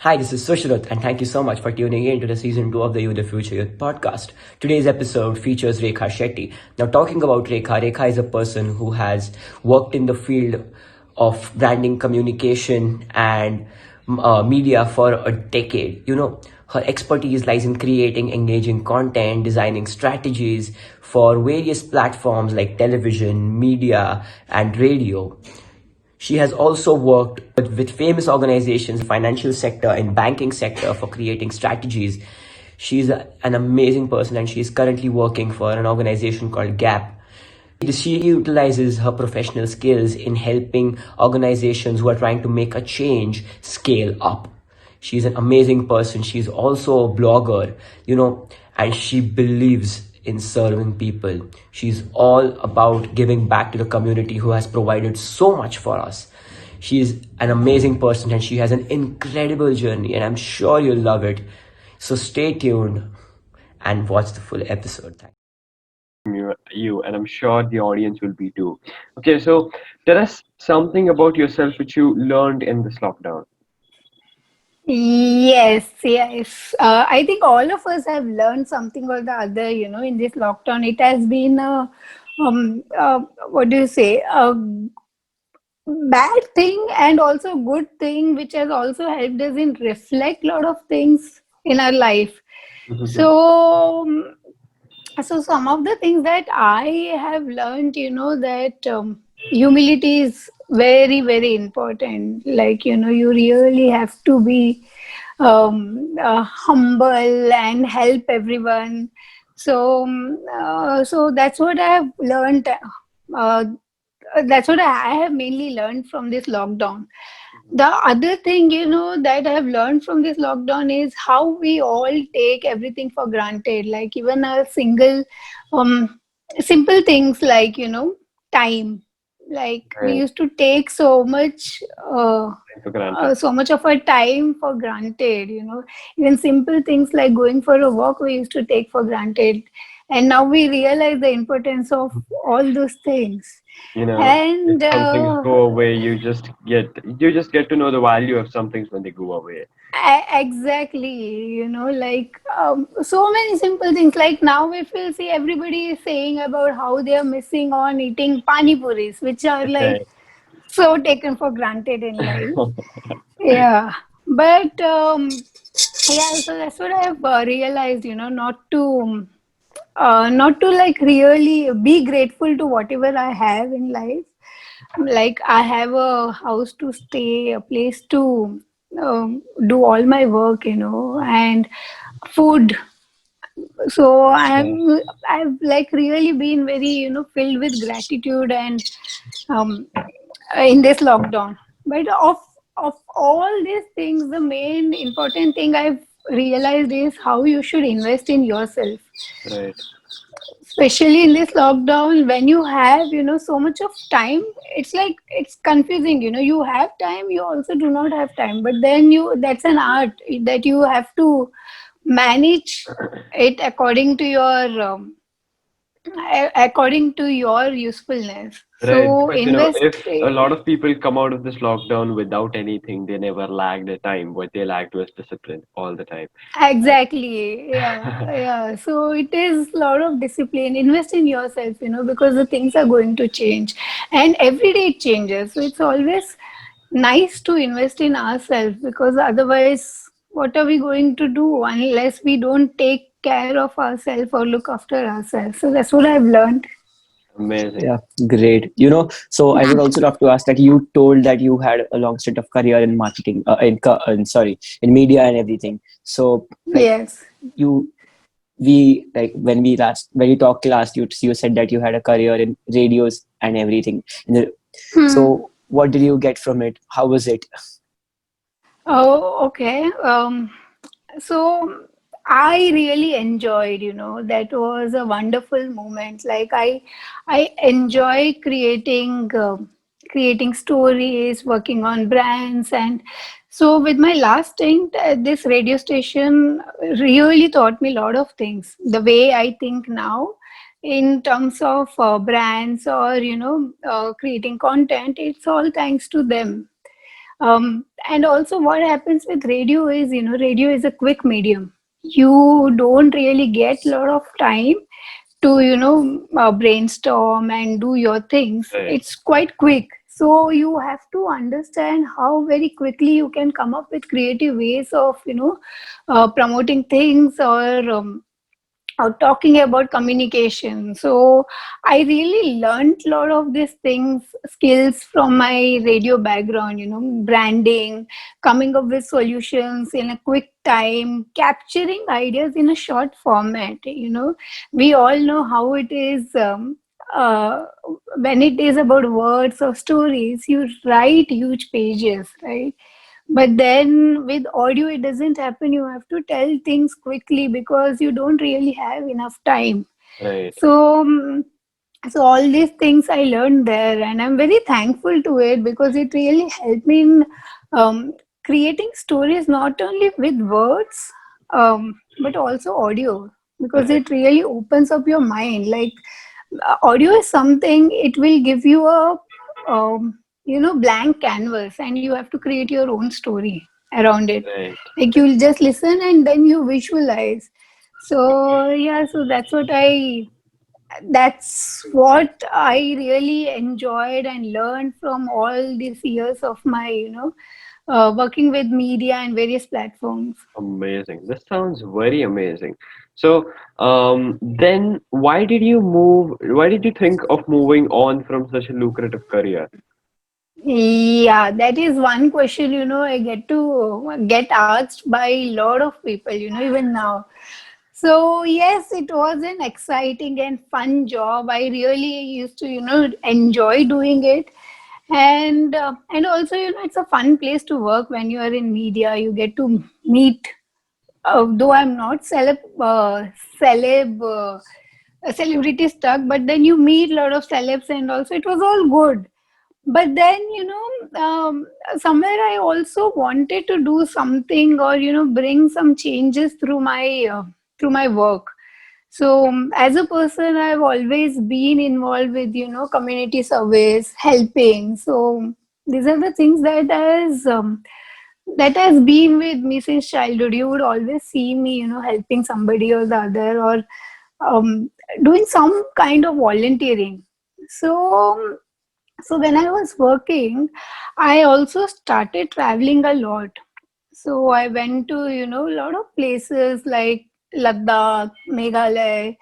Hi, this is Sushruth, and thank you so much for tuning in to the season 2 of the Youth the Future Youth podcast. Today's episode features Rekha Shetty. Now, talking about Rekha, Rekha is a person who has worked in the field of branding, communication, and media for a decade. Her expertise lies in creating engaging content, designing strategies for various platforms like television, media, and radio. She has also worked with famous organizations, financial sector and banking sector for creating strategies. She's an amazing person and she is currently working for an organization called Gap. She utilizes her professional skills in helping organizations who are trying to make a change scale up. She's an amazing person. She's also a blogger, and she believes in serving people. She's all about giving back to the community who has provided so much for us. She is an amazing person and she has an incredible journey, and I'm sure you'll love it. So stay tuned and watch the full episode. You, and I'm sure the audience will be too. Okay, so tell us something about yourself which you learned in this lockdown. Yes, yes. I think all of us have learned something or the other, in this lockdown. It has been what do you say, a bad thing and also good thing, which has also helped us in reflect a lot of things in our life. So, so some of the things that I have learned, that humility is very, very important. Like, you really have to be humble and help everyone. So that's what I have learned. Uh, that's what I have mainly learned from this lockdown. The other thing, that I have learned from this lockdown is how we all take everything for granted. Like even a um, simple things like, time. Like we Right. used to take For granted. so much of our time for granted. Even simple things like going for a walk, we used to take for granted. And now we realize the importance of all those things. If And some things go away, you just get to know the value of some things when they go away. Exactly, like so many simple things. Like now, if you see, everybody is saying about how they are missing on eating pani puris, which are like Okay. so taken for granted in life. Yeah, but yeah, so that's what I've realized. Not to like really be grateful to whatever I have in life. Like I have a house to stay, a place to do all my work, and food. So Yeah. I've like really been very, filled with gratitude and um, in this lockdown. But of all these things, the main important thing I've realized is how you should invest in yourself, Right. especially in this lockdown when you have so much of time. It's like it's confusing. You have time, you also do not have time, but then you that's an art that you have to manage it according to your usefulness. Right, So because invest. if a lot of people come out of this lockdown without anything, they never lack the time. What they lacked was discipline all the time. Right. Exactly. Yeah. Yeah. So it is a lot of discipline. Invest in yourself, because the things are going to change and every day it changes. So it's always nice to invest in ourselves, because otherwise, what are we going to do unless we don't take care of ourselves or look after ourselves? So that's what I've learned. Amazing. Yeah, great. So I would also love to ask that you told that you had a long stint of career in marketing, in media and everything. So, like, Yes. you, when we talked last, you said that you had a career in radios and everything. Hmm. So, what did you get from it? How was it? Oh, okay. So I really enjoyed, that was a wonderful moment. Like I enjoy creating stories, working on brands, and so with my last stint at this radio station, really taught me a lot of things. The way I think now, in terms of brands or creating content, it's all thanks to them. And also what happens with radio is, radio is a quick medium. You don't really get a lot of time to, brainstorm and do your things. Right. It's quite quick. So you have to understand how very quickly you can come up with creative ways of, promoting things, or talking about communication. So I really learned a lot of these things, skills from my radio background, branding, coming up with solutions in a quick time, capturing ideas in a short format. We all know how it is. Uh, when it is about words or stories, you write huge pages, right? But then with audio, it doesn't happen. You have to tell things quickly because you don't really have enough time. Right. So, so all these things I learned there, and I'm very thankful to it because it really helped me in um, creating stories not only with words, but also audio, because Right. it really opens up your mind. Like audio is something, it will give you a blank canvas, and you have to create your own story around it. Right. Like you'll just listen and then you visualize. So yeah, so that's what I really enjoyed and learned from all these years of my working with media and various platforms. Amazing. This sounds very amazing. So, then why did you move? Why did you think of moving on from such a lucrative career? Yeah, that is one question, I get asked by a lot of people, even now. So yes, it was an exciting and fun job. I really used to, enjoy doing it. And also, it's a fun place to work when you are in media. You get to meet, though I'm not celeb, a celebrity stuck, but then you meet a lot of celebs, and also it was all good. But then, somewhere I also wanted to do something, or bring some changes through my work. So as a person, I've always been involved with community service, helping. So these are the things that has been with me since childhood. You would always see me, helping somebody or the other, or um, doing some kind of volunteering. So so when I was working, I also started traveling a lot. So I went to, a lot of places like Ladakh, Meghalaya,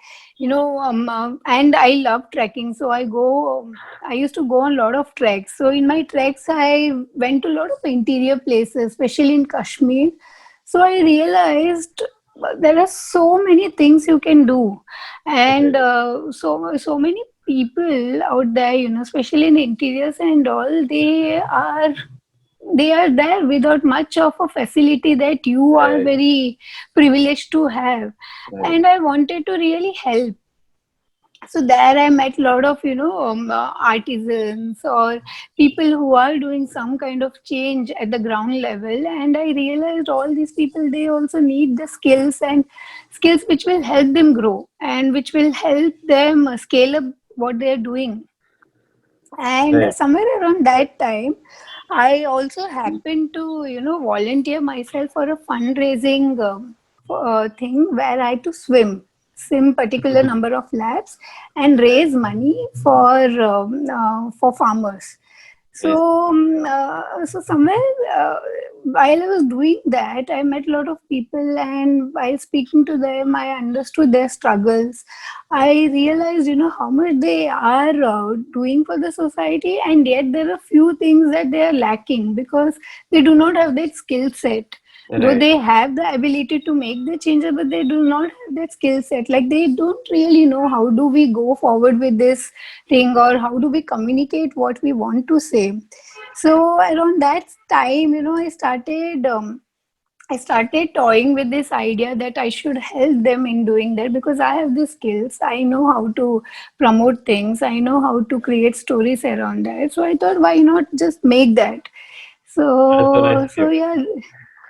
and I love trekking. So I used to go on a lot of treks. So in my treks, I went to a lot of interior places, especially in Kashmir. So I realized there are so many things you can do, and Right. so many people out there, especially in interiors and all, they are there without much of a facility that you are Right. very privileged to have. Right. And I wanted to really help. So there I met a lot of artisans or people who are doing some kind of change at the ground level, and I realized all these people, they also need the skills, and skills which will help them grow and which will help them scale up what they are doing. And Right. somewhere around that time, I also happened to, volunteer myself for a fundraising thing where I had to swim particular number of laps and Right. raise money for farmers. Amazing. So somewhere while I was doing that, I met a lot of people, and while speaking to them, I understood their struggles. I realized, how much they are doing for the society, and yet there are few things that they are lacking because they do not have that skill set. Though Right. they have the ability to make the changes, but they do not have that skill set. Like they don't really know how do we go forward with this thing, or how do we communicate what we want to say. So around that time, I started toying with this idea that I should help them in doing that because I have the skills. I know how to promote things. I know how to create stories around that. So I thought, why not just make that? That's a nice So gift. yeah,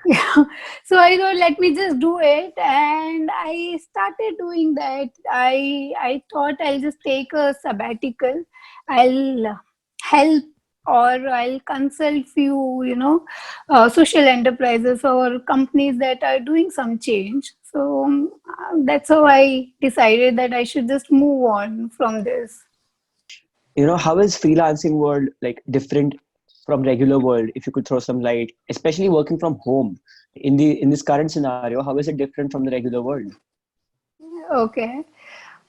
yeah. So I thought, let me just do it, and I started doing that. I thought I'll just take a sabbatical. I'll help. or I'll consult few, social enterprises or companies that are doing some change. So that's how I decided that I should just move on from this. How is freelancing world like different from regular world? If you could throw some light, especially working from home in this current scenario, how is it different from the regular world? Okay.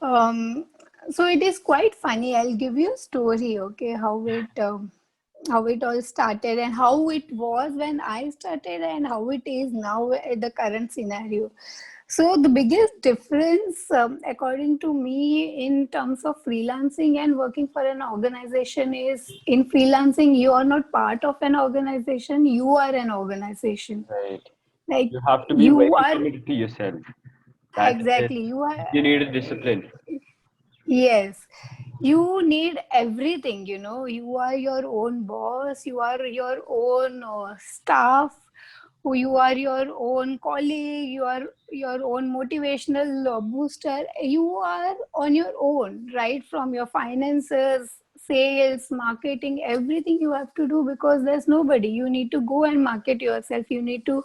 Um, so it is quite funny. I'll give you a story, okay, how it all started and how it was when I started and how it is now at the current scenario. So the biggest difference, according to me, in terms of freelancing and working for an organization is in freelancing, you are not part of an organization, you are an organization. Right. Like You have to be you very are committed to yourself. That is, exactly, you are. you need a discipline. Yes, you need everything, You are your own boss, you are your own staff, you are your own colleague, you are your own motivational booster. You are on your own, right? From your finances, sales, marketing, everything you have to do because there's nobody. You need to go and market yourself. You need to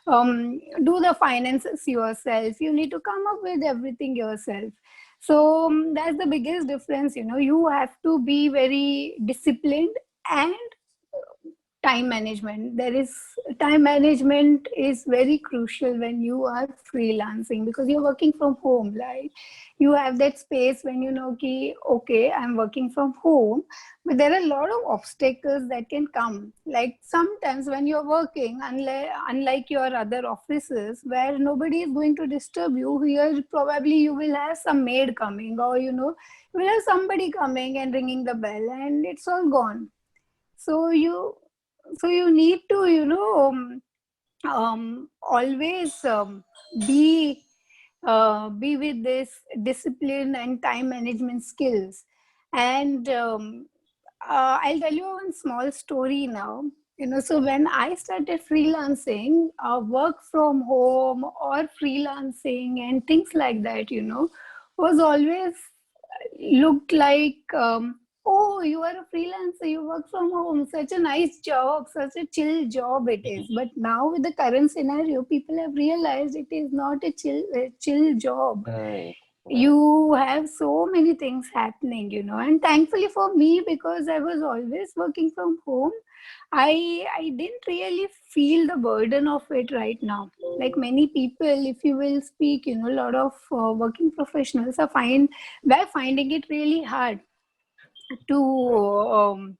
do the finances yourself. You need to come up with everything yourself. So that's the biggest difference. You have to be very disciplined and time management. There is time management is very crucial when you are freelancing because you're working from home, right? You have that space when okay, I'm working from home, but there are a lot of obstacles that can come. Like sometimes when you're working, unlike your other offices where nobody is going to disturb you, here probably you will have some maid coming, or you will have somebody coming and ringing the bell, and it's all gone. So you need to always be with this discipline and time management skills. And I'll tell you one small story now. So when I started freelancing, work from home or freelancing and things like that, was always looked like, oh, you are a freelancer, you work from home, such a nice job, such a chill job it is. But now with the current scenario, people have realized it is not a chill job. Right. You have so many things happening, and thankfully for me, because I was always working from home, I didn't really feel the burden of it right now. Like many people, if you will speak, a lot of working professionals were finding it really hard to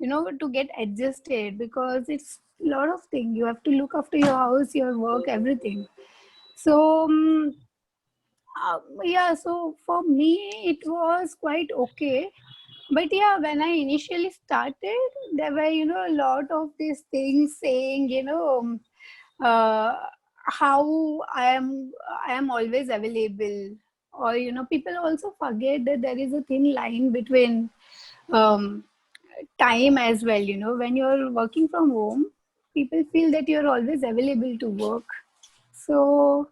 to get adjusted because it's a lot of things. You have to look after your house, your work, everything. So yeah, so for me it was quite okay. But yeah, when I initially started, there were a lot of these things saying, uh, how I am always available, or people also forget that there is a thin line between um, time as well. When you're working from home, people feel that you're always available to work. So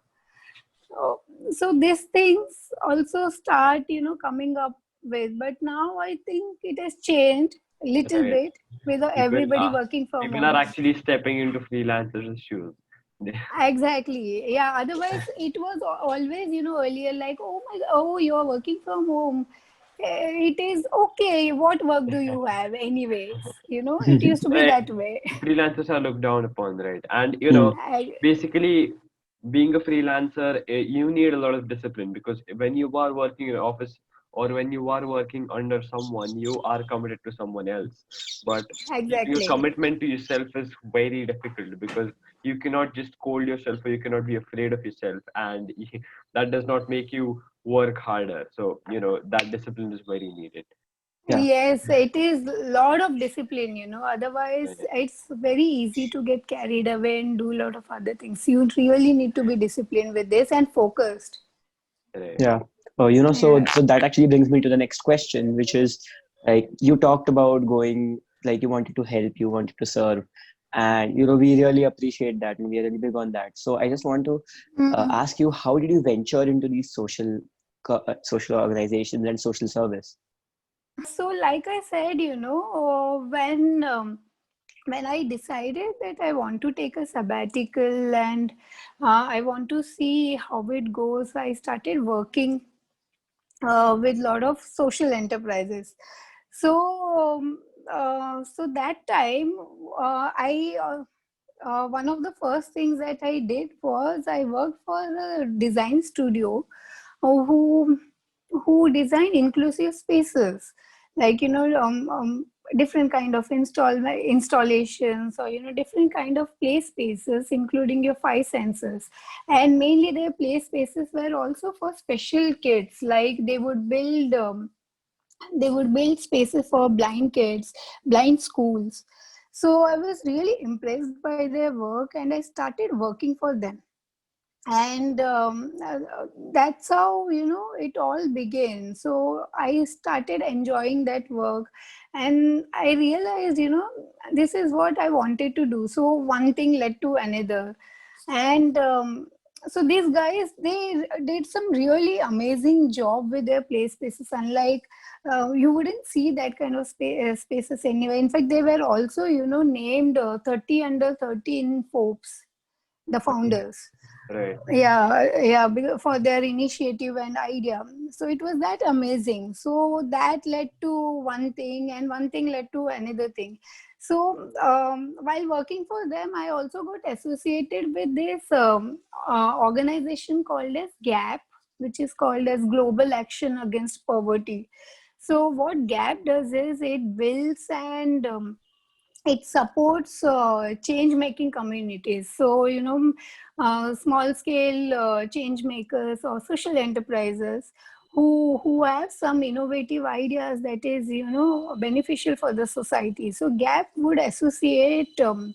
oh, so these things also start, coming up with. But now I think it has changed a little Right. bit with People everybody are working from people are home. actually stepping into freelancers' shoes. Exactly. Yeah. Otherwise, it was always, earlier like, oh my, oh, you're working from home. It is okay. What work do you have, anyways? It used to be Right. that way. Freelancers are looked down upon, right? And Hmm. basically, being a freelancer, you need a lot of discipline because when you are working in an office or when you are working under someone, you are committed to someone else. But keeping a Exactly. commitment to yourself is very difficult because you cannot just scold yourself or you cannot be afraid of yourself, and that does not make you work harder. So, that discipline is very needed. Yeah. Yes, it is a lot of discipline, Otherwise, Right. it's very easy to get carried away and do a lot of other things. You really need to be disciplined with this and focused. Right. Yeah. So Yeah. that actually brings me to the next question, which is like you talked about going, like you wanted to help, you wanted to serve, and we really appreciate that, and we are really big on that. So I just want to Mm. ask you, how did you venture into these social organizations and social service? So like I said, when I decided that I want to take a sabbatical and I want to see how it goes, I started working with a lot of social enterprises. So, so that time, I one of the first things that I did was I worked for a design studio who design inclusive spaces, like different kind of installations, or different kind of play spaces, including your five senses. And mainly their play spaces were also for special kids, like they would build spaces for blind kids, blind schools. So I was really impressed by their work and I started working for them. And that's how it all began. So I started enjoying that work, and I realized this is what I wanted to do. So one thing led to another. And so these guys, they did some really amazing job with their play spaces. Unlike you wouldn't see that kind of spaces anywhere. In fact, they were also named 30 under 30 in Forbes, the founders. Right. Yeah, for their initiative and idea. So it was that amazing. So that led to one thing, and one thing led to another thing. So while working for them, I also got associated with this organization called as GAP, which is called as Global Action Against Poverty. So what GAP does is it builds and it supports change making communities. So small scale change makers or social enterprises who have some innovative ideas that is beneficial for the society. So GAP would associate would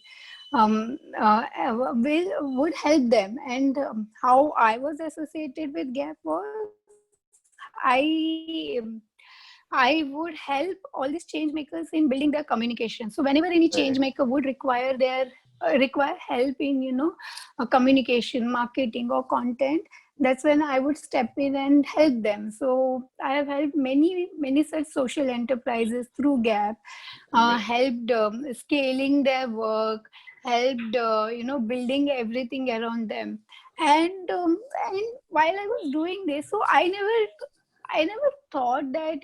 help them. And how I was associated with GAP was I would help all these change makers in building their communication. So whenever any change Right. maker would require help in communication, marketing, or content, that's when I would step in and help them. So I have helped many such social enterprises through GAP, helped scaling their work, helped building everything around them. And while I was doing this, so I never thought that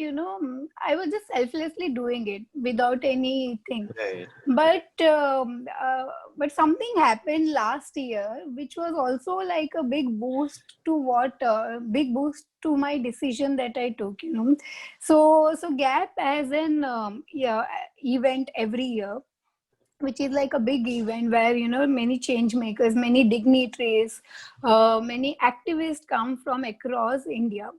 I was just selflessly doing it without anything. Right. But something happened last year, which was also like a big boost to my decision that I took. So GAP has an event every year, which is like a big event where many change makers, many dignitaries, many activists come from across India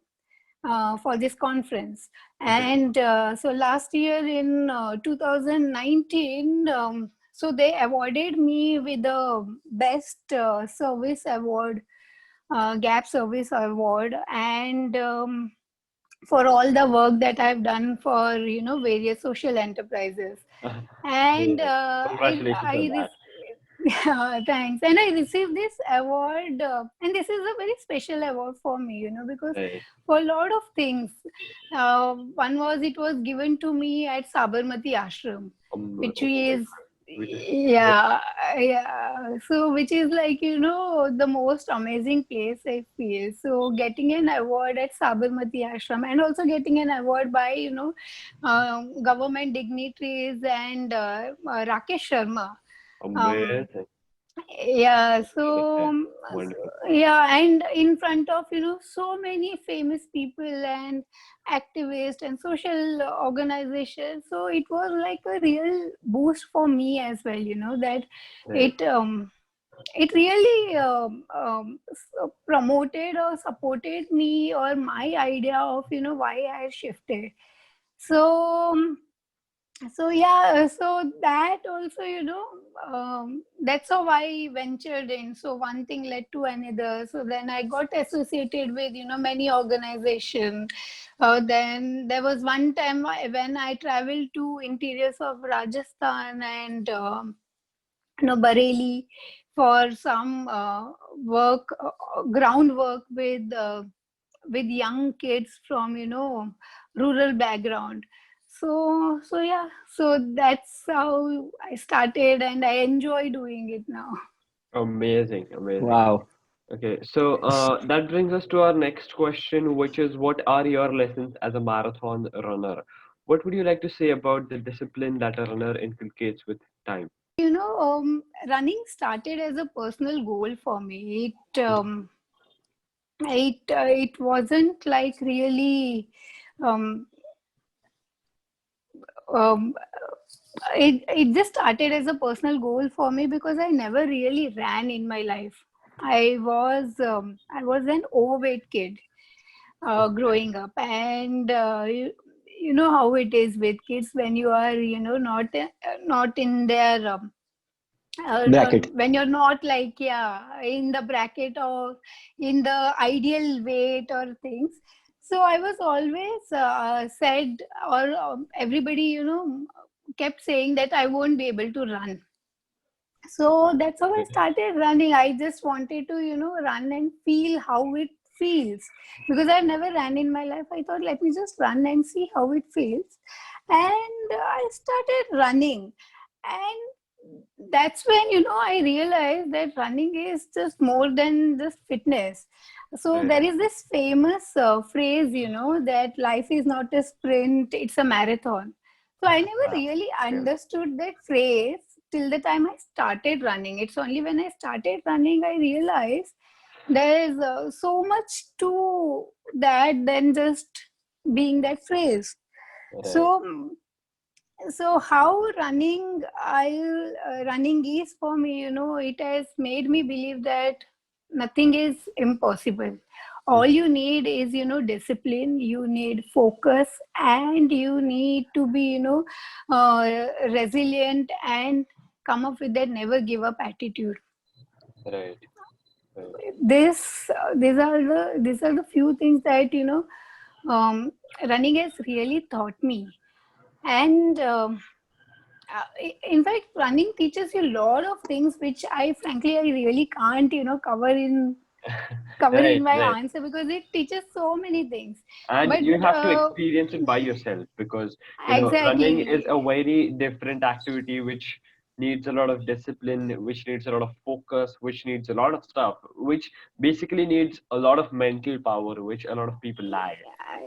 for this conference. Okay. And so last year in 2019, so they awarded me with the best service award, GAP service award. And for all the work that I've done for various social enterprises. And Right. Congratulations on that. yeah, thanks. And I received this award, and this is a very special award for me, because Right. for a lot of things. One was, it was given to me at Sabarmati Ashram, which Okay. is, Which is good. yeah. So which is like the most amazing place, I feel. So getting an award at Sabarmati Ashram, and also getting an award by government dignitaries, and Rakesh Sharma. um, Amazing. yeah, Okay. so Wonderful. yeah, and in front of so many famous people and activists and social organizations, so it was like a real boost for me as well, that Right. it it really promoted or supported me, or my idea of why I shifted. So so yeah, so that also that's how I ventured in. So one thing led to another, so then I got associated with many organizations. Then there was one time when I traveled to interiors of Rajasthan and Bareilly for some work, groundwork with young kids from rural background. So yeah, so that's how I started, and I enjoy doing it now. Amazing, amazing. Wow. Okay, so that brings us to our next question, which is what are your lessons as a marathon runner? What would you like to say about the discipline that a runner inculcates with time? Running started as a personal goal for me. It wasn't like really um, um, it just started as a personal goal for me because I never really ran in my life. I was an overweight kid growing up, and you know how it is with kids when you are not in their Bracket. when you're not like, yeah, in the bracket or in the ideal weight or things. So I was always said, or everybody kept saying that I won't be able to run. So that's how I started running. I just wanted to run and feel how it feels, because I've never ran in my life. I thought, let me just run and see how it feels. And I started running, and that's when I realized that running is just more than just fitness. So Right. there is this famous phrase, that life is not a sprint, it's a marathon. So I never Wow. really Yeah. understood that phrase till the time I started running. It's only when I started running I realized there is so much to that than just being that phrase. Right. So so how running is for me, it has made me believe that nothing is impossible. All Mhm. you need is discipline, you need focus, and you need to be resilient and come up with that never give up attitude. Right. Right. These are the few things that um, running has really taught me. And in fact, running teaches you a lot of things which I really can't cover in Right. my Right. answer, because it teaches so many things. And But you have to experience it by yourself because, running is exactly. a very different activity which needs a lot of discipline, which needs a lot of focus, which needs a lot of stuff, which basically needs a lot of mental power, which a lot of people lack.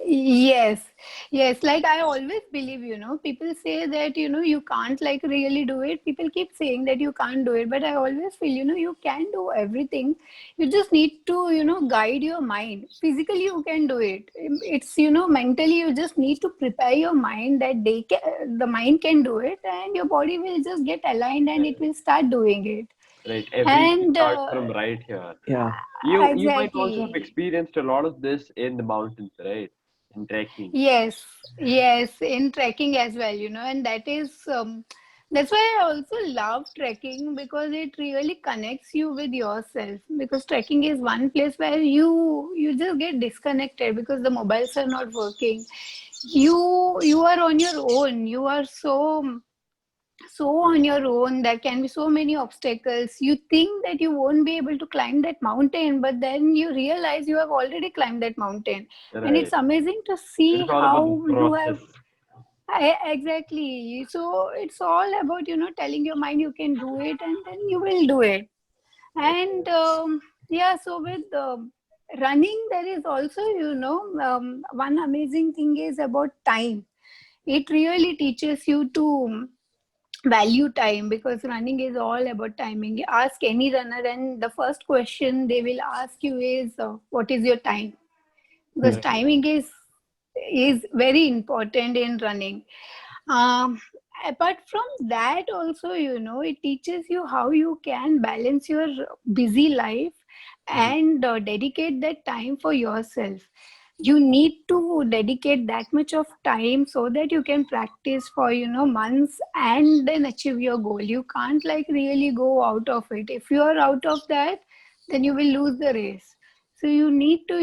Yes, yes. Like I always believe, people say that, you can't like really do it. People keep saying that you can't do it, but I always feel, you can do everything. You just need to, guide your mind. Physically, you can do it. It's, mentally, you just need to prepare your mind that the mind can do it, and your body will just get aligned and it Right. will start doing it. Right. Everything And starts from right here. Yeah. You might also have exactly. experienced a lot of this in the mountains, right? In trekking. Yes, yes, in trekking as well, and that's why I also love trekking, because it really connects you with yourself. Because trekking is one place where you just get disconnected because the mobiles are not working. You are on your own. You are so on your own. There can be so many obstacles. You think that you won't be able to climb that mountain, but then you realize you have already climbed that mountain. And it's Right. amazing to It see is all about the how you have. process. Exactly. So it's all about telling your mind you can do it, and then you will do it. And Okay. yeah, so with running, there is also one amazing thing is about time. It really teaches you to value time, because running is all about timing. You ask any runner, and the first question they will ask you is, what is your time? Because Hmm. Right. timing is very important in running. um, Apart from that also, it teaches you how you can balance your busy life Mhm. and dedicate that time for yourself. You need to dedicate that much of time so that you can practice for months and then achieve your goal. You can't like really go out of it. If you are out of that, then you will lose the race. So you need to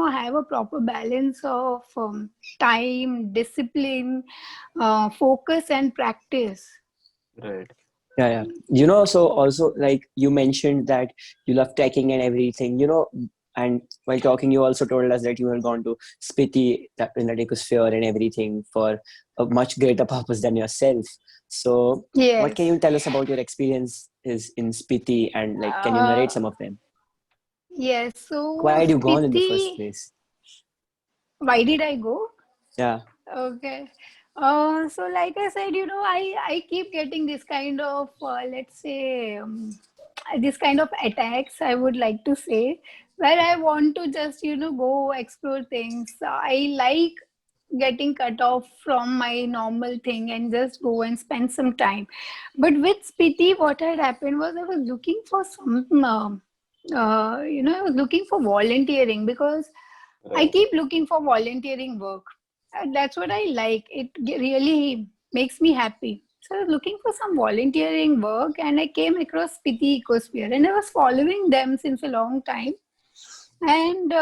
have a proper balance of time, discipline, focus, and practice. Right. Yeah, yeah. So also like you mentioned that you love trekking and everything. And while talking, you also told us that you had gone to Spiti, that in the ecosphere and everything, for a much greater purpose than yourself. So, what can Yes. you tell us about your experiences in Spiti, and like, can you narrate Uh, some of them? yes. Like, why So had you gone in the first Spiti, place? why did I go? Yeah. Okay. So like I said, I keep getting this kind of, let's say, this kind of attacks, I would like to say, where I want to just, go explore things. I like getting cut off from my normal thing and just go and spend some time. But with Spiti, what had happened was I was looking for some, I was looking for volunteering because I Right. keep looking for volunteering work. That's what I like. It really makes me happy. So I was looking for some volunteering work and I came across Spiti Ecosphere and I was following them since a long time. And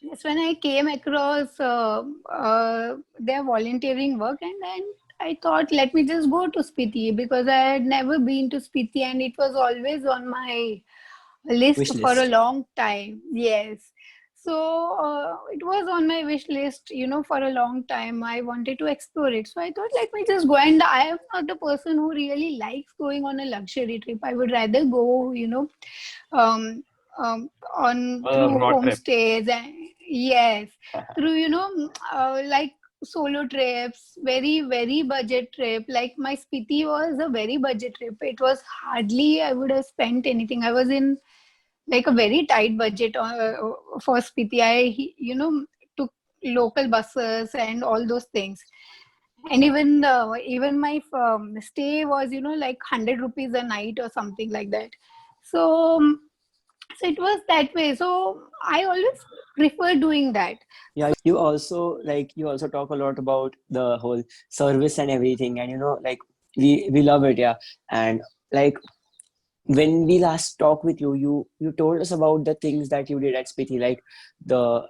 that's when I came across their volunteering work, and then I thought, let me just go to Spiti because I had never been to Spiti and it was always on my list Wish for a list. long time. Yes. So it was on my wish list, for a long time. I wanted to explore it. So I thought, let me just go. And I am not the person who really likes going on a luxury trip. I would rather go, um, on On a through road trip. homestays and yes, through, like solo trips, very, very budget trip. Like my Spiti was a very budget trip. It was hardly I would have spent anything. I was in like a very tight budget for Spiti. Took local buses and all those things. And even my stay was, like 100 rupees a night or something like that. So, so it was that way. So I always prefer doing that. Yeah, you also talk a lot about the whole service and everything, and like we love it, yeah. And like when we last talked with you, you told us about the things that you did at Spiti, the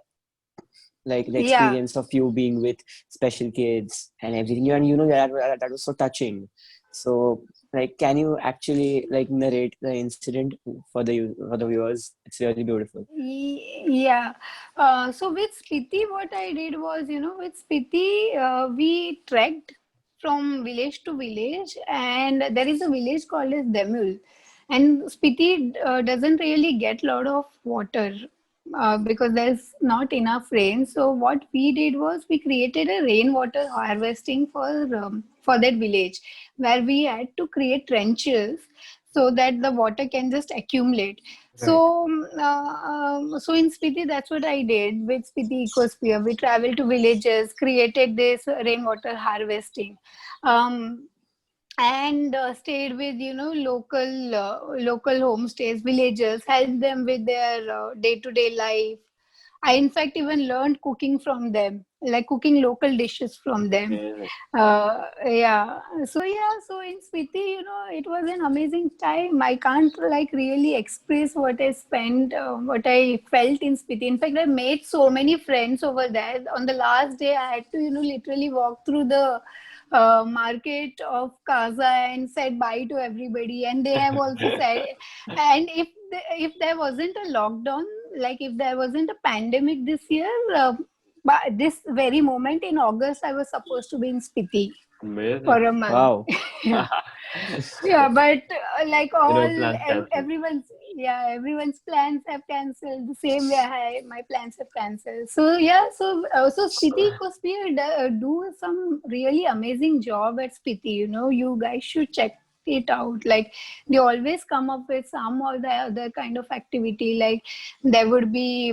the Yeah. experience of you being with special kids and everything. And that was so touching. So like, can you actually like narrate the incident for the viewers? It's really beautiful. Yeah. So with Spiti, what I did was, with Spiti, we trekked from village to village, and there is a village called as Demul. And Spiti doesn't really get a lot of water because there's not enough rain. So what we did was we created a rainwater harvesting for that village, where we had to create trenches so that the water can just accumulate. Right. So in Spiti, that's what I did with Spiti Ecosphere. We traveled to villages, created this rainwater harvesting, um, and stayed with local homestays, villagers, helped them with their day-to-day life. I in fact even learned cooking from them, like cooking local dishes from them. Amazing. Yeah. So in Spiti, it was an amazing time. I can't like really express what I spent, what I felt in Spiti. In fact, I made so many friends over there. On the last day, I had to, literally walk through the market of Kaza and said bye to everybody. And they have also said, and if there wasn't a lockdown, like if there wasn't a pandemic this year, but this very moment in August, I was supposed to be in Spiti for Amazing. a month. Wow. Yeah, yeah, but like Plans cancelled. everyone's plans have cancelled. The same way my plans have cancelled. So yeah, so Spiti Ecosphere do some really amazing job at Spiti. You guys should check it out. Like they always come up with some or the other kind of activity. Like there would be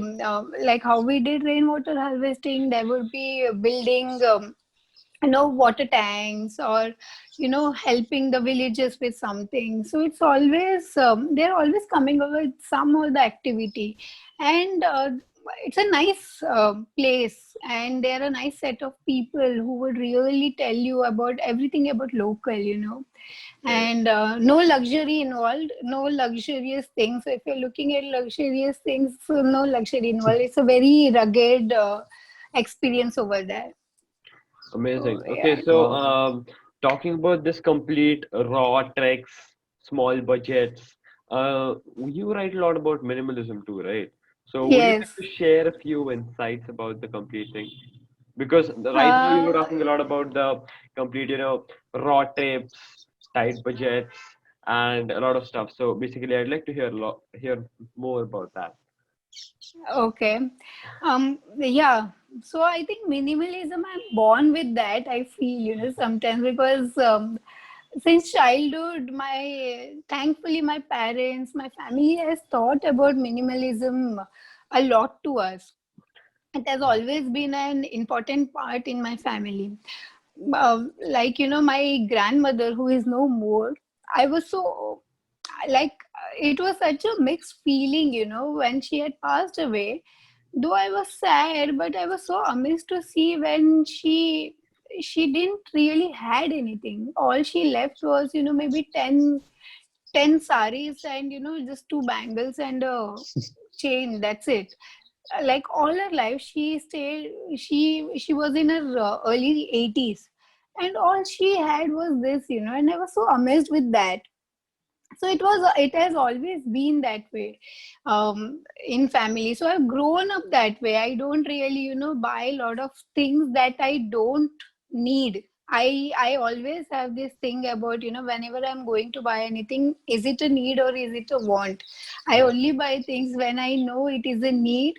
like how we did rainwater harvesting. There would be building. Water tanks, or helping the villagers with something. So it's always they're always coming up with some of the activity. And it's a nice place, and they're a nice set of people who would really tell you about everything about local. Right. And no luxury involved, no luxurious things. So if you're looking at luxurious things, so no luxury involved. It's a very rugged experience over there. So Amazing. yeah. Okay, so Wow. talking about this complete raw treks, small budgets, you write a lot about minimalism too, right? So would you like Yes. to share a few insights about the complete thing? Because right now you Uh, were talking a lot about the complete, raw trips, tight budgets, and a lot of stuff. So basically, I'd like to hear more about that. okay. Yeah. So I think minimalism, I'm born with that. I feel, sometimes because since childhood, thankfully my parents, my family has taught about minimalism a lot to us. It has always been an important part in my family. Like, my grandmother, who is no more, I was so like, it was such a mixed feeling, when she had passed away. Though I was sad, but I was so amazed to see when she didn't really had anything. All she left was, maybe 10 saris and, just two bangles and a chain. That's it. Like all her life, she was in her early 80s, and all she had was this, and I was so amazed with that. So it has always been that way in family. So I've grown up that way. I don't really, buy a lot of things that I don't need. I always have this thing about, whenever I'm going to buy anything, is it a need or is it a want? I Right. only buy things when I know it is a need,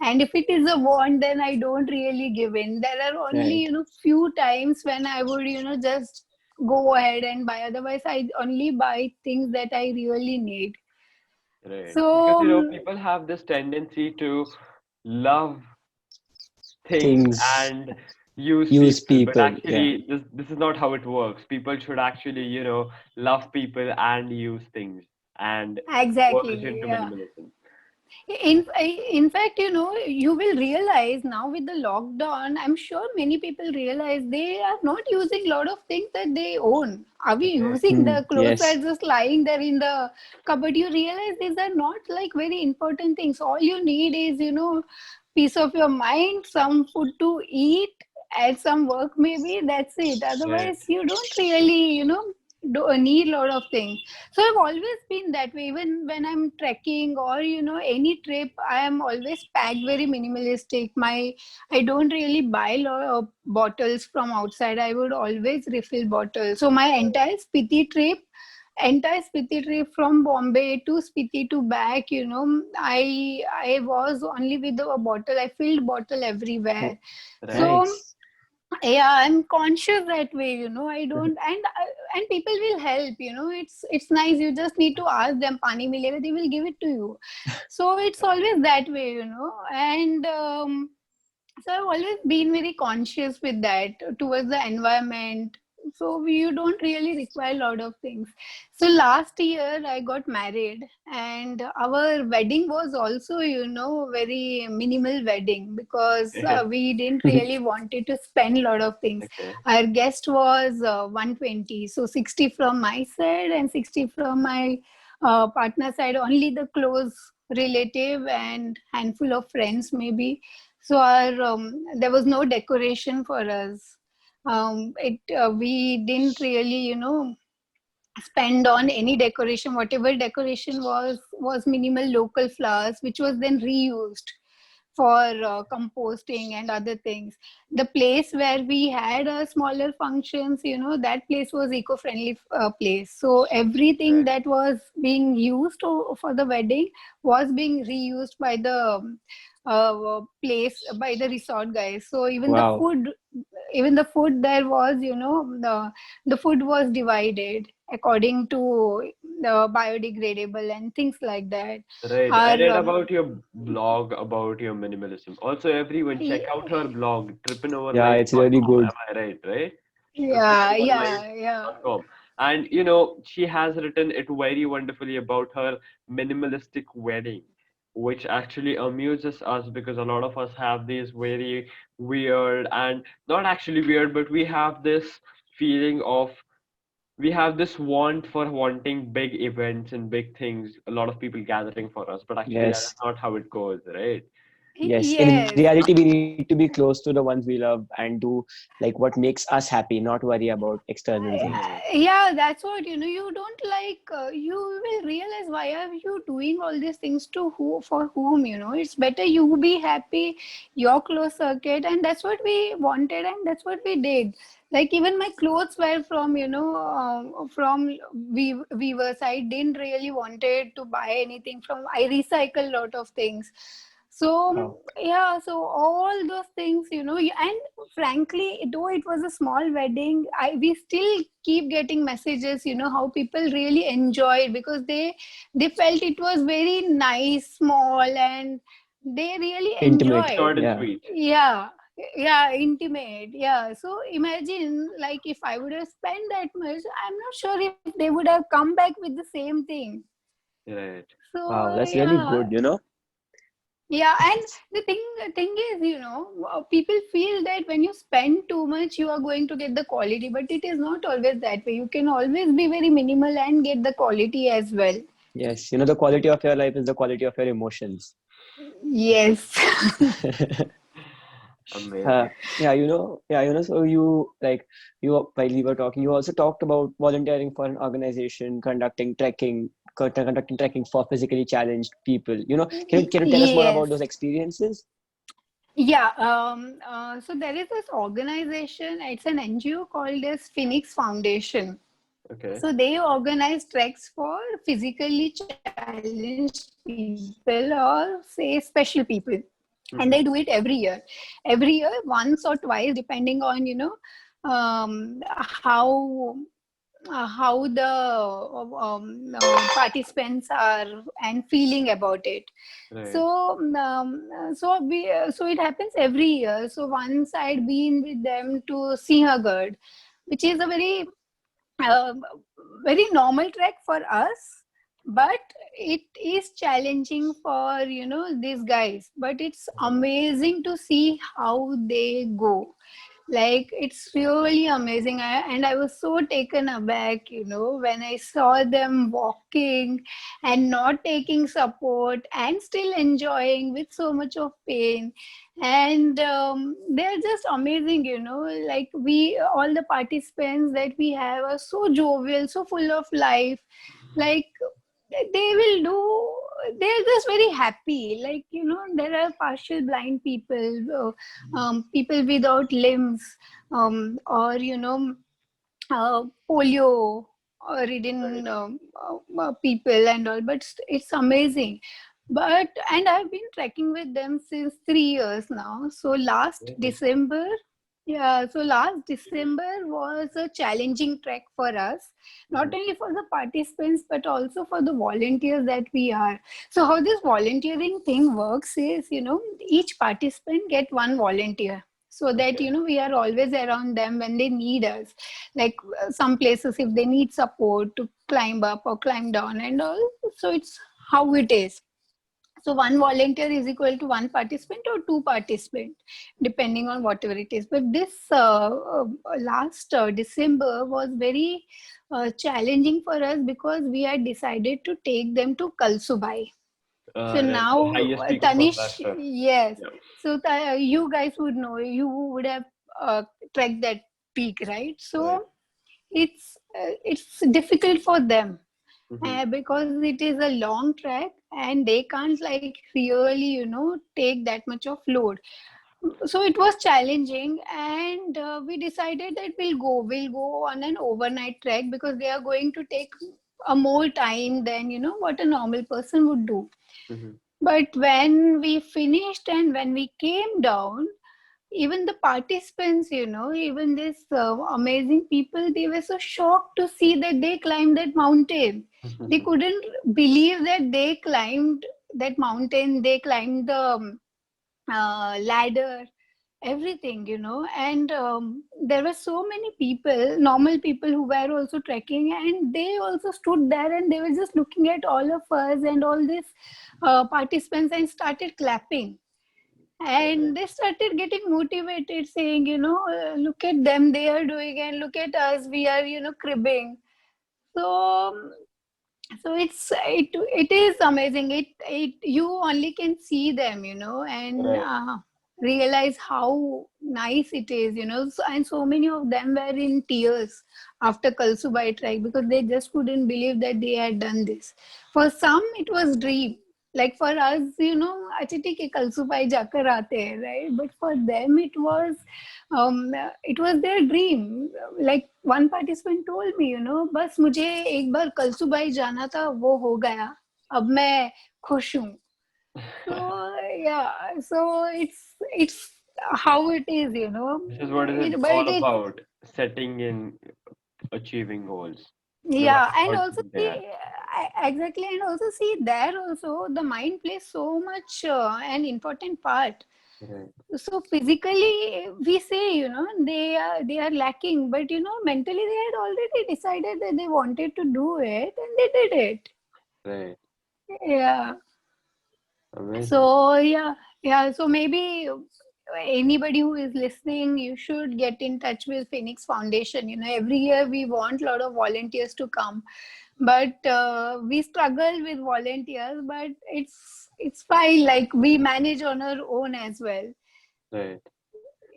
and if it is a want, then I don't really give in. There are only, Right. few times when I would, just go ahead and buy. Otherwise, I only buy things that I really need. Right. Because So, people have this tendency to love things Things and use use people, but people. Yeah. actually this is not how it works. People should actually, love people and use things and work exactly, into yeah. minimalism. In fact, you will realize now with the lockdown, I'm sure many people realize they are not using a lot of things that they own. Are we Okay. using Hmm. the clothes are Yes. just lying there in the cupboard? You realize these are not like very important things. All you need is, peace of your mind, some food to eat, and some work maybe. That's it. Right. Otherwise, you don't really, do need a lot of things. So I've always been that way. Even when I'm trekking or any trip, I am always packed very minimalistic. I don't really buy a lot of bottles from outside. I would always refill bottles. So my entire Spiti trip from Bombay to Spiti to back, I was only with a bottle. I filled bottle Oh, everywhere. Right. So nice. yeah, I'm conscious that way. I don't, and people will help. It's nice. You just need to ask them, pani milega, they will give it to you. So it's always that way. And so I've always been very conscious with that towards the environment. So you don't really require a lot of things. So last year I got married, and our wedding was also, very minimal wedding, because we didn't really wanted to spend a lot of things. Okay. Our guest was 120, so 60 from my side and 60 from my partner side. Only the close relative and handful of friends maybe. So our there was no decoration for us. It We didn't really, spend on any decoration. Whatever decoration was minimal local flowers, which was then reused for composting and other things. The place where we had smaller functions, that place was eco-friendly place. So everything Right. that was being used for the wedding was being reused by the place, by the resort guys. So Wow. even the food there was, the food was divided according to the biodegradable and things like that. Right. I Our read about your blog about your minimalism. Also, everyone check out her blog, Yeah, it's really trippinoverlife.com. good. Am I right? Right? Yeah, yeah, yeah. Trippinoverlife.com. And she has written it very wonderfully about her minimalistic wedding, which actually amuses us because a lot of us have these very weird and not actually weird, but we have this feeling of we have this want for wanting big events and big things, a lot of people gathering for us, but actually that is Yes. not how it goes, right? Yes, in Yes. reality, we need to be close to the ones we love and do like what makes us happy, not worry about external things. Right. Yeah, that's what, you don't like, you will realize why are you doing all these things to who, for whom, it's better you be happy, your close circuit, and that's what we wanted and that's what we did. Like even my clothes were from, from weavers. I didn't really wanted to buy anything from, I recycle lot of things. So Wow. yeah, so all those things, and frankly, though it was a small wedding, we still keep getting messages, how people really enjoyed because they felt it was very nice, small, and they really Intimate. enjoyed. Short and Yeah. sweet. Yeah, yeah, intimate. Yeah. So imagine, like, if I would have spent that much, I'm not sure if they would have come back with the same thing. Right. Wow, So that's really yeah, good, you know? yeah, and the thing is, people feel that when you spend too much, you are going to get the quality, but it is not always that way. You can always be very minimal and get the quality as well. Yes, the quality of your life is the quality of your emotions. Yes. Uh, Amazing. so while we were talking, you also talked about volunteering for an organization conducting trekking for physically challenged people. Can you tell us more about Yes. those experiences? Yeah. So there is this organization. It's an NGO called as Phoenix Foundation. Okay. So they organize treks for physically challenged people or say special people. And they do Mm-hmm. it every year, once or twice, depending on, how the participants are and feeling about it. Right. So it happens every year. So once I'd been with them to Sinhagad, which is a uh, very normal trek for us, but it is challenging for these guys, but it's Uh-huh. amazing to see how they go. Like it's really amazing. And I was so taken aback, when I saw them walking and not taking support and still enjoying with so much of pain. And they're just amazing, like we all the participants that we have are so jovial, so full of life. Like they will do, they're just very happy. Like there are partial blind people, people without limbs, or polio or Right. ridden people and all, but it's amazing. But and I've been trekking with them since 3 years now. So last Okay. December, yeah, so last December was a challenging trek for us, not Mm-hmm. only for the participants but also for the volunteers that we are. So how this volunteering thing works is, each participant get one volunteer, so that Okay. we are always around them when they need us. Like some places, if they need support to climb up or climb down and all, so it's how it is. So one volunteer is equal to one participant or two participant, depending on whatever it is. But this last December was very challenging for us because we had decided to take them to Kalsubai. So Right. The now, highest peak of Tanish, Maharashtra. yes. Yeah. So you guys would know, you would have trekked that peak, right? Right. So it's difficult for them Mm-hmm. because it is a long trek and they can't like really take that much of load. So it was challenging, and we decided that we'll go on an overnight trek because they are going to take a more time than what a normal person would do. Mm-hmm. But when we finished and when we came down, even the participants, even this amazing people, they were so shocked to see that they climbed that mountain. They couldn't believe that they climbed that mountain, they climbed the ladder, everything, and there were so many people, normal people, who were also trekking, and they also stood there and they were just looking at all of us and all these participants and started clapping. Right. And they started getting motivated, saying, look at them, they are doing, and look at us, we are cribbing. So So it is amazing. It you only can see them, and Right. realize how nice it is, and so many of them were in tears after Kalsubai trek because they just couldn't believe that they had done this. For some it was dream, like for us, अच्छा ठीक है Kalsubai जाकर आते हैं, right? But for them it was their dream. Like one participant told me, बस मुझे एक बार कलसुबाई जाना था, वो हो गया, अब मैं खुश हूँ. So yeah, so it's how it is, This is what is it but all it about, setting and achieving goals, no yeah, matter and how also big they are. see exactly, and also see there also the mind plays so much an important part. Right. So physically we say, they are lacking, but mentally they had already decided that they wanted to do it and they did it. Right. Yeah. Amazing. So yeah, so maybe anybody who is listening, you should get in touch with Phoenix Foundation. Every year we want a lot of volunteers to come, but we struggle with volunteers, but it's fine, like we manage on our own as well. Right.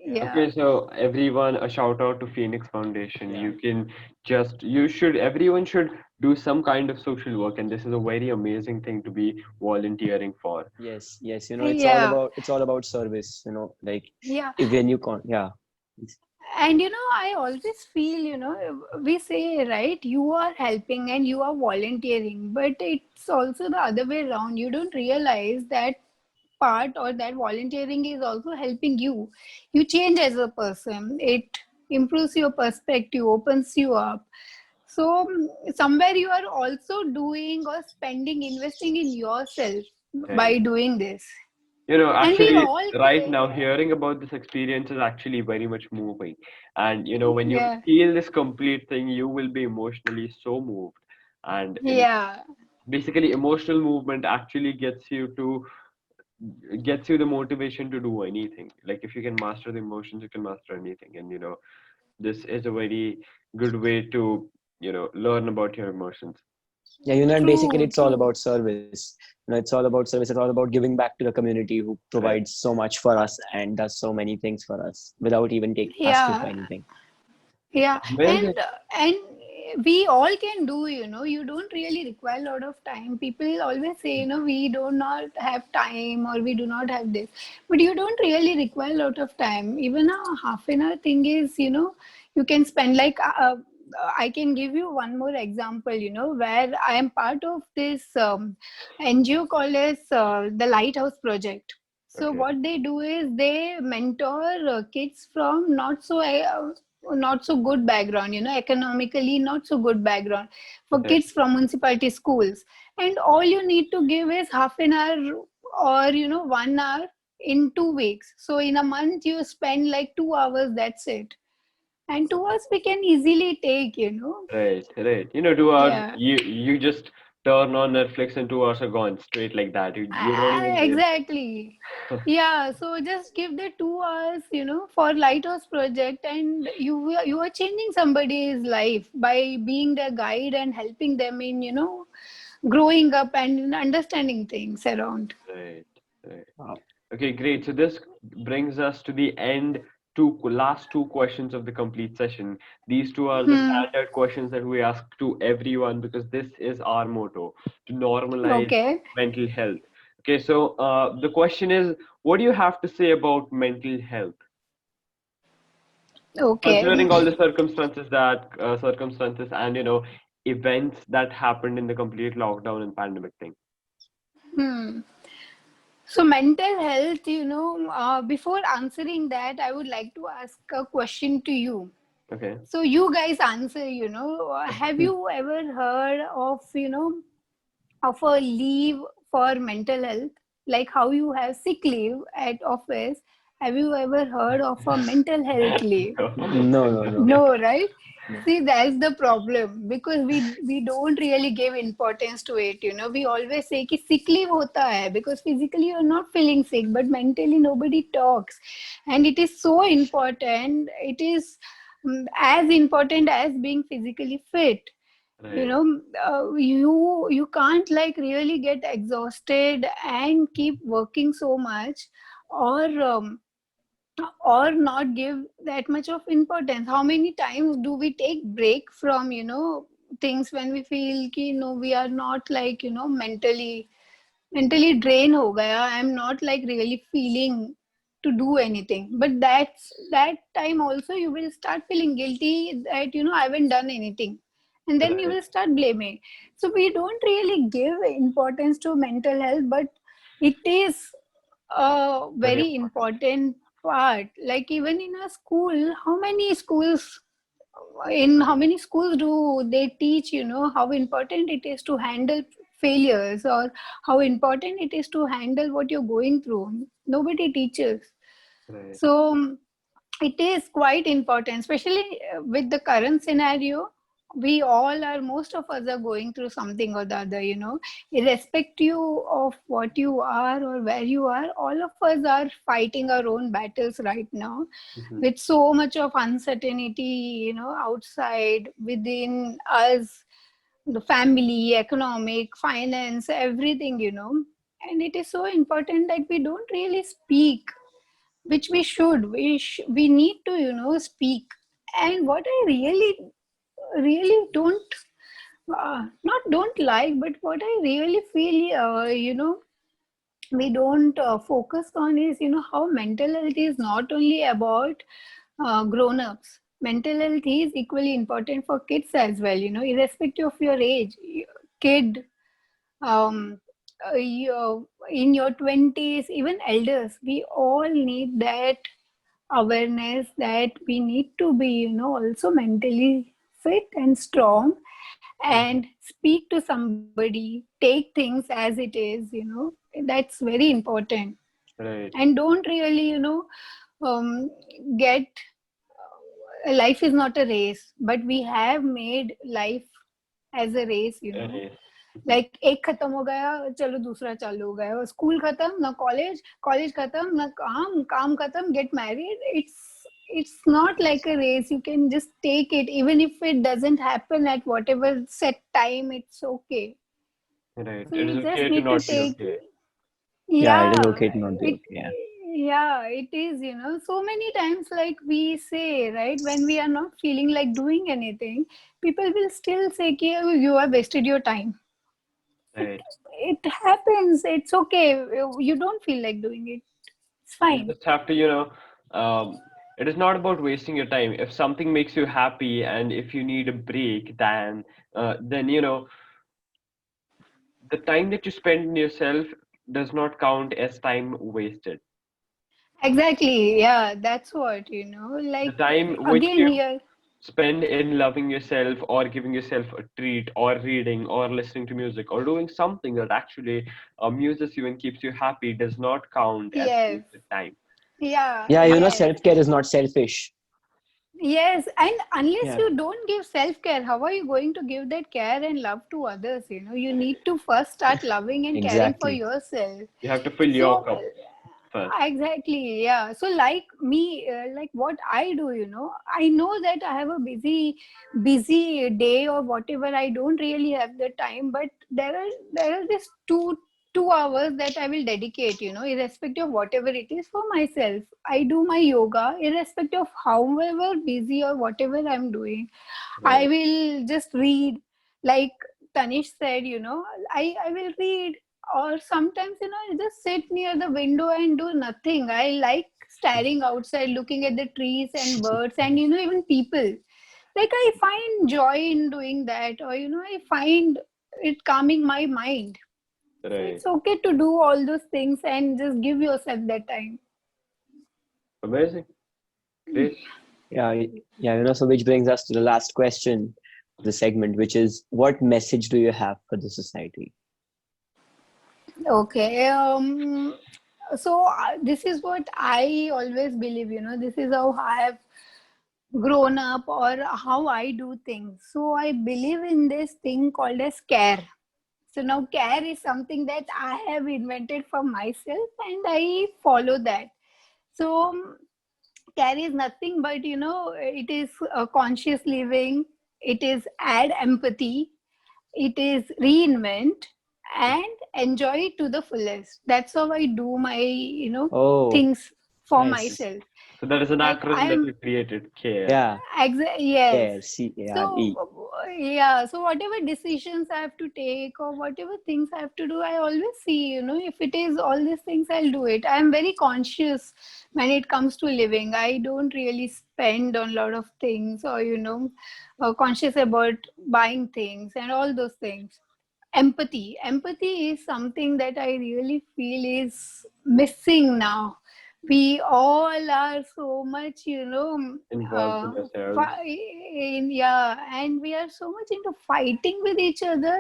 Yeah. Okay, so everyone, a shout out to Phoenix Foundation. You can everyone should do some kind of social work, and this is a very amazing thing to be volunteering for. Yes, yes. Yeah. It's all about service. Like Yeah. if when you con yeah. And I always feel, we say, right, you are helping and you are volunteering, but it's also the other way around. You don't realize that part or that volunteering is also helping you. You change as a person, it improves your perspective, opens you up. So somewhere you are also doing or spending, investing in yourself Right. by doing this. And we Actually, all right pay. now, hearing about this experience is actually very much moving. And, when you Yeah. feel this complete thing, you will be emotionally so moved. And Yeah. basically, emotional movement actually gets you the motivation to do anything. Like if you can master the emotions, you can master anything. And, this is a very good way to, learn about your emotions. Yeah, and basically True, it's all true. about service. It's all about service. It's all about giving back to the community who Right. provides so much for us and does so many things for us without even asking for Yeah. anything. Yeah, Amazing. and we all can do, you don't really require a lot of time. People always say, we do not have time or we do not have this, but you don't really require a lot of time. Even a half an hour thing is, you can spend like I can give you one more example, where I am part of this NGO called as the Lighthouse Project. So Okay. what they do is they mentor kids from not so good background, economically not so good background, for Right. kids from municipality schools. And all you need to give is half an hour or 1 hour in 2 weeks. So in a month you spend like 2 hours, that's it. And 2 hours we can easily take. Right, right. 2 hours, Yeah. you just turn on Netflix and 2 hours are gone straight like that. You don't even waste Exactly. Yeah, so just give the 2 hours, for Lighthouse Project, and you are changing somebody's life by being their guide and helping them in, growing up and understanding things around. Right, right. Wow. Okay, great. So this brings us to the end, last two questions of the complete session. These two are the Hmm. standard questions that we ask to everyone because this is our motto, to normalize Okay. mental health. Okay, so the question is, what do you have to say about mental health? Okay. Considering all the circumstances and events that happened in the complete lockdown and pandemic thing. Hmm. So mental health, before answering that, I would like to ask a question to you. Okay. So you guys answer, have Hmm. you ever heard of a leave for mental health, like how you have sick leave at office? Have you ever heard of a mental health leave? No, no, no, No, right? no. See, that's the problem because we don't really give importance to it. We always say कि sick leave होता है because physically you're not feeling sick, but mentally nobody talks, and it is so important. It is as important as being physically fit. You Right. know, you can't like really get exhausted and keep working so much, or not give that much of importance. How many times do we take break from, things when we feel ki, no, we are not like, mentally drained ho gaya, I'm not like really feeling to do anything, but that time also you will start feeling guilty that, I haven't done anything, and then you Right. will start blaming. So we don't really give importance to mental health, but it is a Very very important. important part. Like even in a school, how many schools do they teach, how important it is to handle failures, or how important it is to handle what you're going through? Nobody teaches. Right. So it is quite important, especially with the current scenario. We all are, most of us are going through something or the other, irrespective of what you are or where you are. All of us are fighting our own battles right now, Mhm. with so much of uncertainty, outside, within us, the family, economic, finance, everything, and it is so important that we don't really speak, which we should. We need to, speak. And what I really don't, not don't like, but what I really feel, we don't focus on is, how mental health is not only about grown-ups. Mental health is equally important for kids as well, irrespective of your age. Kid, um, in your 20s, even elders, we all need that awareness that we need to be, also mentally fit and strong, Mhm. and speak to somebody, take things as it is, that's very important. Right. And don't really, get, life is not a race, but we have made life as a race, Right. Like एक खत्म हो गया, चलो दूसरा चालू हो गया, school खत्म ना, कॉलेज कॉलेज खत्म ना, काम काम खत्म, get married. It's not like a race. You can just take it, even if it doesn't happen at whatever set time, it's okay. Right. So It is you just okay to need to not be take. okay. Yeah, it is Yeah, okay to not be it, okay. Yeah. yeah, it is, so many times, like we say, right, when we are not feeling like doing anything, people will still say, ki, "Oh, you have wasted your time." it Right. it happens, it's okay. You don't feel like doing it, it's You fine. just have to, it is not about wasting your time. If something makes you happy and if you need a break, then the time that you spend in yourself does not count as time wasted. Exactly, yeah, that's what, The like, time which again you here. spend in loving yourself or giving yourself a treat or reading or listening to music or doing something that actually amuses you and keeps you happy does not count as Yes, wasted time. yeah, Yeah, yes, self-care is not selfish. yes. And unless Yeah, you don't give self-care, how are you going to give that care and love to others? You need to first start loving and caring for exactly. yourself. You have to fill your So cup first. exactly, yeah. So like me, like what I do, I know that I have a busy day or whatever. I don't really have the time, but there are these 2 hours that I will dedicate, irrespective of whatever it is, for myself. I do my yoga, irrespective of however busy or whatever I'm doing. I Right. will just read, like Tanish said, I will read, or sometimes, I just sit near the window and do nothing. I like staring outside, looking at the trees and birds, and, even people. Like I find joy in doing that, or, I find it calming my mind. So Right. it's okay to do all those things and just give yourself that time. Amazing. Great. Yeah, yeah, so which brings us to the last question of the segment, which is what message do you have for the society? Okay. So this is what I always believe, this is how I have grown up, or how I do things. So I believe in this thing called as care. So now care is something that I have invented for myself, and I follow that. So care is nothing but, it is conscious living. it is add empathy, it is reinvent, and enjoy it to the fullest. That's how I do my, Oh, things for nice. myself. So that is an Like acronym that you created, CARE. Yeah, Yes. care, C-A-R-E. So, yeah, so whatever decisions I have to take or whatever things I have to do, I always see, if it is all these things, I'll do it. I'm very conscious when it comes to living. I don't really spend on a lot of things or, conscious about buying things and all those things. Empathy is something that I really feel is missing now. We all are so much, Involved in yourselves. yeah, and we are so much into fighting with each other.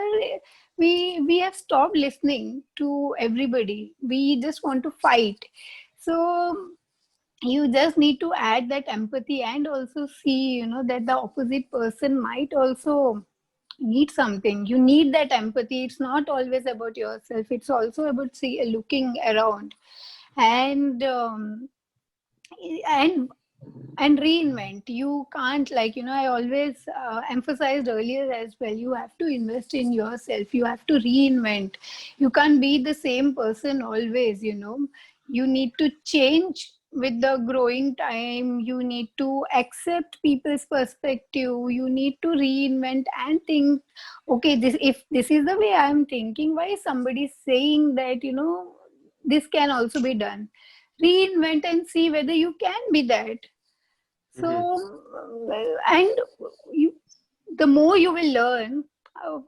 We have stopped listening to everybody. We just want to fight. So you just need to add that empathy and also see, that the opposite person might also need something. You need that empathy. It's not always about yourself, it's also about looking around, and and and reinvent. You can't, like, I always emphasized earlier as well, you have to invest in yourself, you have to reinvent. You can't be the same person always. You need to change with the growing time. You need to accept people's perspective. You need to reinvent and think, okay, this, if this is the way I'm thinking, why is somebody saying that, this can also be done? Reinvent and see whether you can be that. Mhm. So, and you, the more you will learn,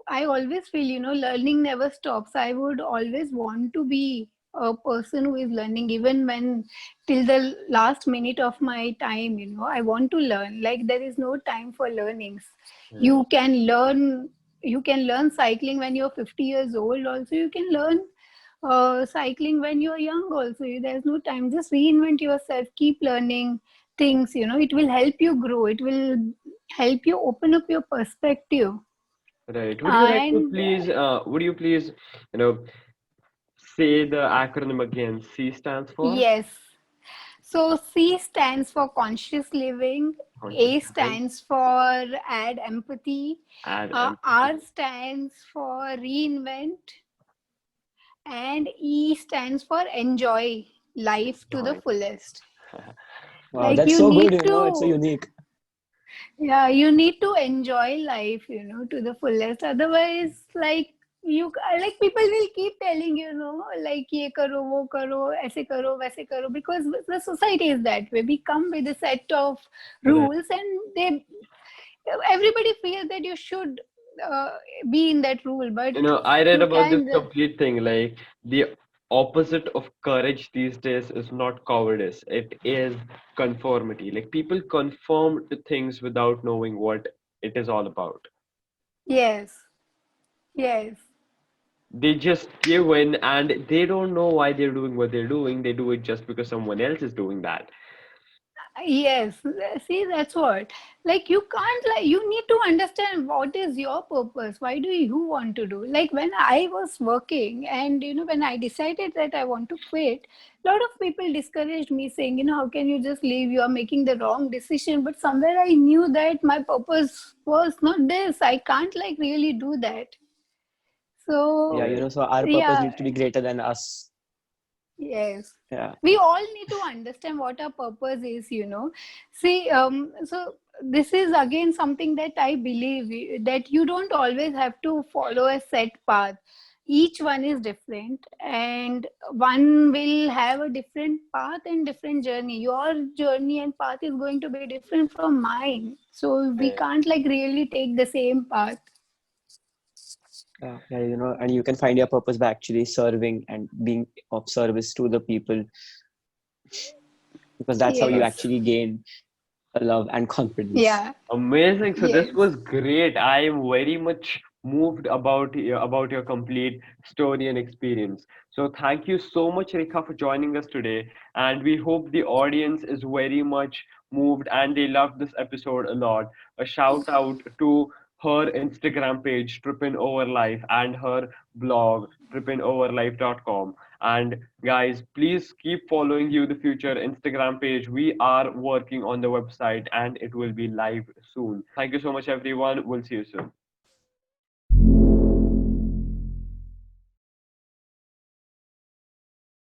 I always feel, learning never stops. I would always want to be a person who is learning, even when till the last minute of my time, I want to learn. Like, there is no time for learnings. Yeah. You can learn cycling when you're 50 years old. Also, you can learn cycling when you're young. Also, there's no time. Just reinvent yourself. Keep learning things. It will help you grow. It will help you open up your perspective. Right. And Would you please, you know, say the acronym again? C stands for yes, so C stands for conscious living, conscious A living, stands for add empathy, add R empathy. stands for reinvent, and E stands for enjoy life to the Joy. fullest. Wow, Like, that's you so good, need you know, it's so to, unique. yeah, you need to enjoy life, to the fullest. Otherwise, like, people will keep telling, like, ye karo, wo karo, aise karo, waise karo, because the society is that way. We come with a set of Right. rules, and everybody feels that you should uh, be in that rule, but I read you about this can just, complete thing. Like the opposite of courage these days is not cowardice. It is conformity. Like people conform to things without knowing what it is all about. yes, yes. They just give in and they don't know why they're doing what they're doing. They do it just because someone else is doing that. Yes, see, that's what. Like, you can't, like, you need to understand what is your purpose. Why do you want to do? Like, when I was working and, when I decided that I want to quit, a lot of people discouraged me saying, how can you just leave? You are making the wrong decision. But somewhere I knew that my purpose was not this. I can't, like, really do that. Yeah, So, you know, so our purpose yeah, needs to be greater than us. yes. Yeah. We all need to understand what our purpose is. See, so this is again something that I believe, that you don't always have to follow a set path. Each one is different, and one will have a different path and different journey. Your journey and path is going to be different from mine. So we Right. can't, like, really take the same path. Yeah, you know, and you can find your purpose by actually serving and being of service to the people, because that's how you Yes. actually gain love and confidence. Yeah. Amazing. So this Yes. was great. I am very much moved about your complete story and experience. So thank you so much, Rekha, for joining us today. And we hope the audience is very much moved and they loved this episode a lot. A shout out to her Instagram page, Trippin Over Life, and her blog, trippinoverlife.com. And guys, please keep following You the Future Instagram page. We are working on the website and it will be live soon. Thank you so much, everyone. We'll see you soon.